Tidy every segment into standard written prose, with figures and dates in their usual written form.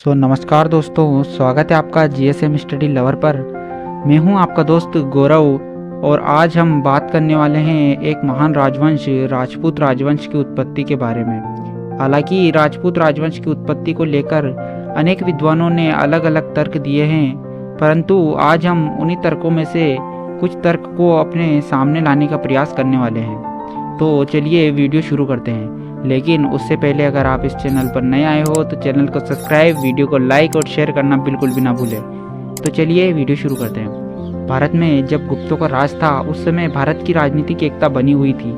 नमस्कार दोस्तों, स्वागत है आपका जीएसएम स्टडी लवर पर। मैं हूं आपका दोस्त गौरव और आज हम बात करने वाले हैं एक महान राजवंश राजपूत राजवंश की उत्पत्ति के बारे में। हालांकि राजपूत राजवंश की उत्पत्ति को लेकर अनेक विद्वानों ने अलग अलग तर्क दिए हैं, परंतु आज हम उन्हीं तर्कों में से कुछ तर्क को अपने सामने लाने का प्रयास करने वाले हैं। तो चलिए वीडियो शुरू करते हैं, लेकिन उससे पहले अगर आप इस चैनल पर नए आए हो तो चैनल को सब्सक्राइब, वीडियो को लाइक और शेयर करना बिल्कुल भी ना भूलें। तो चलिए वीडियो शुरू करते हैं। भारत में जब गुप्तों का राज था उस समय भारत की राजनीतिक एकता बनी हुई थी,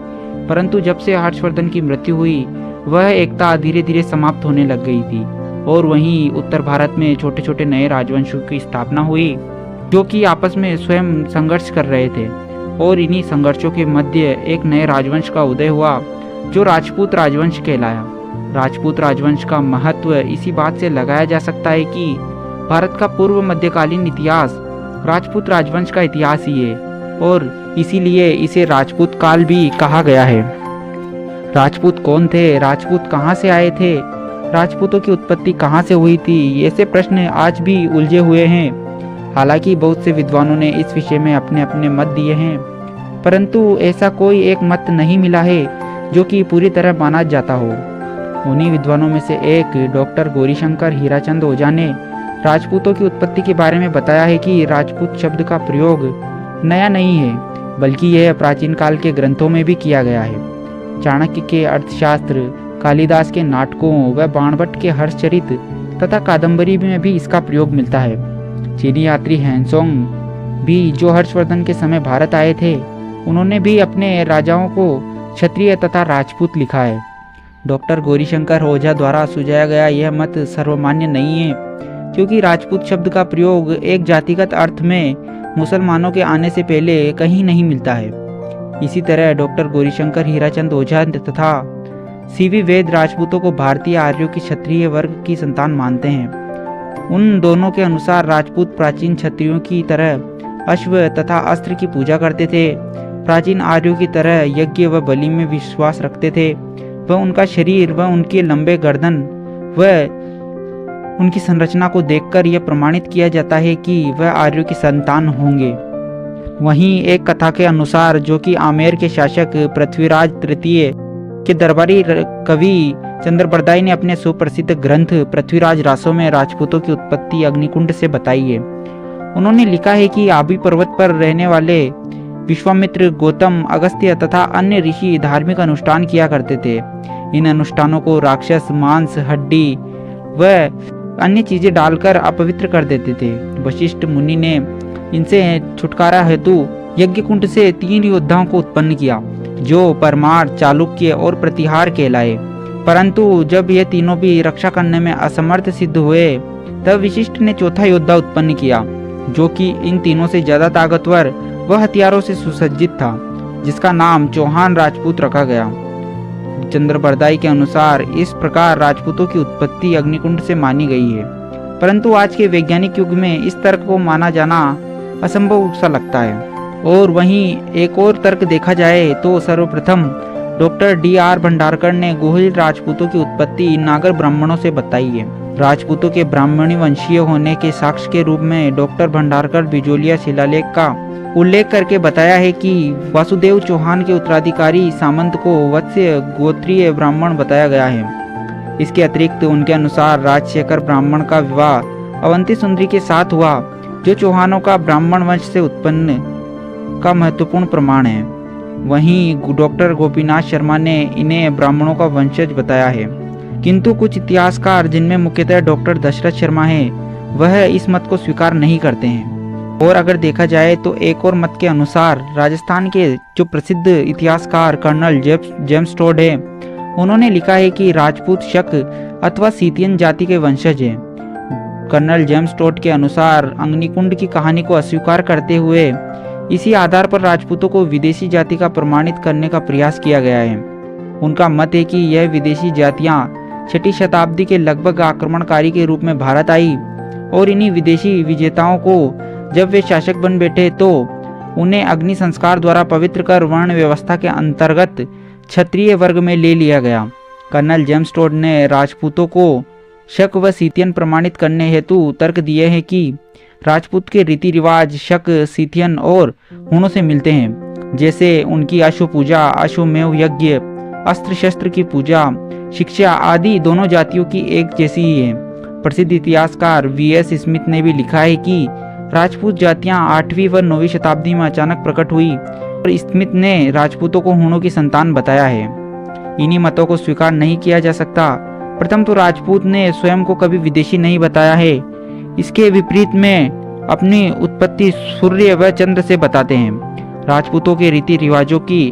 परंतु जब से हर्षवर्धन की मृत्यु हुई वह एकता धीरे धीरे समाप्त होने लग गई थी और वहीं उत्तर भारत में छोटे छोटे नए राजवंशों की स्थापना हुई जो कि आपस में स्वयं संघर्ष कर रहे थे। और इन्हीं संघर्षों के मध्य एक नए राजवंश का उदय हुआ जो राजपूत राजवंश कहलाया। राजपूत राजवंश का महत्व इसी बात से लगाया जा सकता है कि भारत का पूर्व मध्यकालीन इतिहास राजपूत राजवंश का इतिहास ही है और इसीलिए इसे राजपूत काल भी कहा गया है। राजपूत कौन थे, राजपूत कहाँ से आए थे, राजपूतों की उत्पत्ति कहाँ से हुई थी, ऐसे प्रश्न आज भी उलझे हुए हैं। हालांकि बहुत से विद्वानों ने इस विषय में अपने अपने मत दिए हैं, परंतु ऐसा कोई एक मत नहीं मिला है जो कि पूरी तरह माना जाता हो। उन्हीं विद्वानों में से एक डॉक्टर गौरीशंकर हीराचंद ओझा ने राजपूतों की उत्पत्ति के बारे में बताया है कि राजपूत शब्द का प्रयोग नया नहीं है, बल्कि यह प्राचीन काल के ग्रंथों में भी किया गया है। चाणक्य के अर्थशास्त्र, कालिदास के नाटकों व बाणभट्ट के हर्षचरित तथा कादम्बरी में भी इसका प्रयोग मिलता है। चीनी यात्री हैंसोंग भी जो हर्षवर्धन के समय भारत आए थे, उन्होंने भी अपने राजाओं को क्षत्रिय तथा राजपूत लिखा है। डॉक्टर गौरीशंकर ओझा द्वारा सुझाया गया यह मत सर्वमान्य नहीं है, क्योंकि राजपूत शब्द का प्रयोग एक जातिगत अर्थ में मुसलमानों के आने से पहले कहीं नहीं मिलता है। इसी तरह डॉक्टर गौरीशंकर हीराचंद ओझा तथा सीवी वेद राजपूतों को भारतीय आर्यों की क्षत्रिय वर्ग की संतान मानते हैं। उन दोनों के अनुसार राजपूत प्राचीन क्षत्रियों की तरह अश्व तथा अस्त्र की पूजा करते थे, प्राचीन आर्यों की तरह यज्ञ व बलि में विश्वास रखते थे। वह उनका शरीर व उनके लंबे गर्दन व उनकी संरचना को देखकर यह प्रमाणित किया जाता है कि वह आर्यों की संतान होंगे। वहीं एक कथा के अनुसार, जो कि आमेर के शासक पृथ्वीराज तृतीय के दरबारी कवि चंद्रबरदाई ने अपने सुप्रसिद्ध ग्रंथ पृथ्वीराज रासों में राजपूतों की उत्पत्ति अग्निकुंड से बताई है। उन्होंने लिखा है कि आबी पर्वत पर रहने वाले विश्वामित्र, गौतम, अगस्त्य तथा अन्य ऋषि धार्मिक अनुष्ठान किया करते थे। इन अनुष्ठानों को राक्षस मांस, हड्डी व अन्य चीजें डालकर अपवित्र कर देते थे। वशिष्ठ मुनि ने इनसे छुटकारा हेतु यज्ञकुंड से 3 योद्धाओं को उत्पन्न किया, जो परमार, चालुक्य और प्रतिहार कहलाए। परंतु जब ये तीनों भी रक्षा करने में असमर्थ सिद्ध हुए, तब वशिष्ठ ने चौथा योद्धा उत्पन्न किया, जो कि इन तीनों से ज्यादा ताकतवर वह हथियारों से सुसज्जित था, जिसका नाम चौहान राजपूत रखा गया। चंद्रबरदाई के अनुसार इस प्रकार राजपूतों की उत्पत्ति अग्निकुंड से मानी गई है, परंतु आज के वैज्ञानिक युग में इस तर्क को माना जाना असंभव सा लगता है। और वहीं एक और तर्क देखा जाए तो सर्वप्रथम डॉक्टर D.R. भंडारकर ने गोहिल राजपूतों की उत्पत्ति नागर ब्राह्मणों से बताई है। राजपूतों के ब्राह्मणी वंशीय होने के साक्ष्य के रूप में डॉक्टर भंडारकर बिजोलिया शिलालेख का उल्लेख करके बताया है कि वासुदेव चौहान के उत्तराधिकारी सामंत को वत्स्य गोत्रीय ब्राह्मण बताया गया है। इसके अतिरिक्त उनके अनुसार राजशेखर ब्राह्मण का विवाह अवंती सुंदरी के साथ हुआ, जो चौहानों का ब्राह्मण वंश से उत्पन्न का महत्वपूर्ण प्रमाण है। वहीं डॉक्टर गोपीनाथ शर्मा ने इन्हें ब्राह्मणों का वंशज बताया है, किंतु कुछ इतिहासकार, जिनमें मुख्यतः डॉक्टर दशरथ शर्मा है, वह इस मत को स्वीकार नहीं करते हैं। और अगर देखा जाए तो एक और मत के अनुसार राजस्थान के जो प्रसिद्ध इतिहासकार कर्नल जेम्स टोड है, उन्होंने लिखा है कि राजपूत शक अथवा सीतियन जाति के वंशज हैं। कर्नल जेम्स टोड के अनुसार अग्निकुंड की कहानी को अस्वीकार करते हुए इसी आधार पर राजपूतों को विदेशी जाति का प्रमाणित करने का प्रयास किया गया है। उनका मत है कि यह विदेशी जातियां 6ठी शताब्दी के लगभग आक्रमणकारी के रूप में भारत आई और इन्हीं विदेशी विजेताओं को जब वे शासक बन बैठे तो उन्हें अग्नि संस्कार द्वारा पवित्र कर वर्ण व्यवस्था के अंतर्गत क्षत्रिय वर्ग में ले लिया गया। कर्नल जेम्स टोड ने राजपूतों को शक व सीतियन प्रमाणित करने हेतु तर्क दिए हैं कि राजपूत के रीति रिवाज शक, सीतियन और हूणों से मिलते हैं, जैसे उनकी अश्व पूजा, अश्वमेव यज्ञ, अस्त्र शस्त्र की पूजा, शिक्षा आदि दोनों जातियों की एक जैसी ही है। प्रसिद्ध इतिहासकार V.S. स्मिथ ने भी लिखा है कि राजपूत जातियां 8वीं व 9वीं शताब्दी में अचानक प्रकट हुई और स्मिथ ने राजपूतों को हूणों की संतान बताया है। इन्हीं मतों को स्वीकार नहीं किया जा सकता। प्रथम तो राजपूत ने स्वयं को कभी विदेशी नहीं बताया है। इसके विपरीत में अपनी उत्पत्ति सूर्य व चंद्र से बताते हैं। राजपूतों के रीति रिवाजों की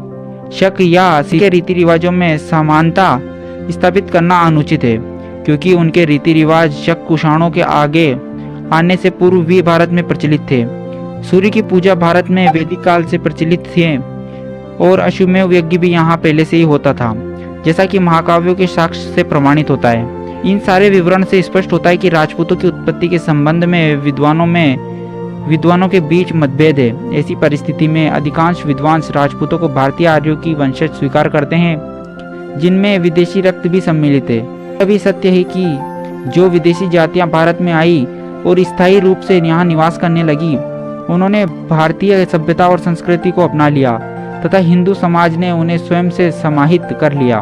शक या के रीति रिवाजों में समानता स्थापित करना अनुचित है, क्योंकि उनके रीति रिवाज शक कुषाणों के आगे आने से पूर्व भी भारत में प्रचलित थे। सूर्य की पूजा भारत में वैदिक काल से प्रचलित थे और अश्वमेव यज्ञ भी यहाँ पहले से ही होता था, जैसा कि महाकाव्यों के साक्ष्य से प्रमाणित होता है। इन सारे विवरण से स्पष्ट होता है कि राजपूतों की उत्पत्ति के संबंध में विद्वानों के बीच मतभेद है। ऐसी परिस्थिति में अधिकांश विद्वान राजपूतों को भारतीय आर्यों की वंशज स्वीकार करते हैं, जिनमें विदेशी रक्त भी सम्मिलित है। यह भी सत्य है कि जो विदेशी जातियां भारत में आई और स्थायी रूप से यहाँ निवास करने लगी, उन्होंने भारतीय सभ्यता और संस्कृति को अपना लिया तथा हिंदू समाज ने उन्हें स्वयं से समाहित कर लिया।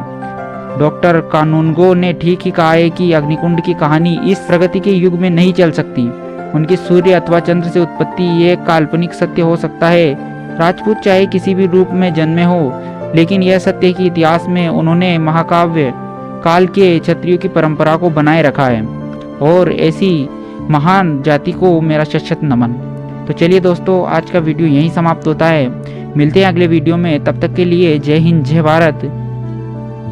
डॉक्टर कानूनगो ने ठीक ही कहा है कि अग्निकुंड की कहानी इस प्रगति के युग में नहीं चल सकती। उनकी सूर्य अथवा चंद्र से उत्पत्ति ये काल्पनिक सत्य हो सकता है। राजपूत चाहे किसी भी रूप में जन्मे हो, लेकिन यह सत्य है कि इतिहास में उन्होंने महाकाव्य काल के क्षत्रियों की परंपरा को बनाए रखा है और ऐसी महान जाति को मेरा शत नमन। तो चलिए दोस्तों, आज का वीडियो यहीं समाप्त होता है। मिलते हैं अगले वीडियो में। तब तक के लिए जय हिंद, जय भारत।